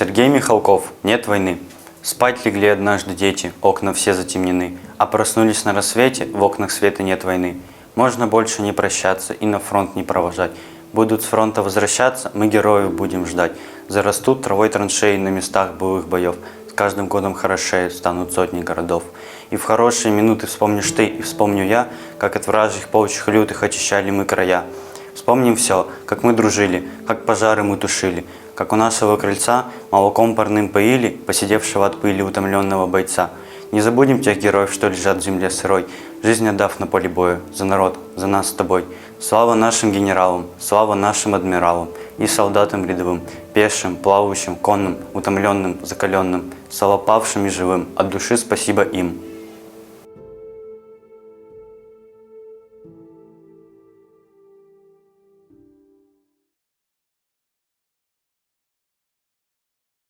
Сергей Михалков. Нет войны. Спать легли однажды дети, окна все затемнены, а проснулись на рассвете, в окнах света нет войны. Можно больше не прощаться и на фронт не провожать. Будут с фронта возвращаться, мы героев будем ждать. Зарастут травой траншеи на местах былых боев. С каждым годом хорошее станут сотни городов. И в хорошие минуты вспомнишь ты и вспомню я, как от вражьих полчих лютых очищали мы края. Вспомним все, как мы дружили, как пожары мы тушили, как у нашего крыльца молоком парным поили посидевшего от пыли утомленного бойца. Не забудем тех героев, что лежат в земле сырой, жизнь отдав на поле боя, за народ, за нас с тобой. Слава нашим генералам, слава нашим адмиралам и солдатам рядовым, пешим, плавающим, конным, утомленным, закаленным, слава павшим и живым, от души спасибо им.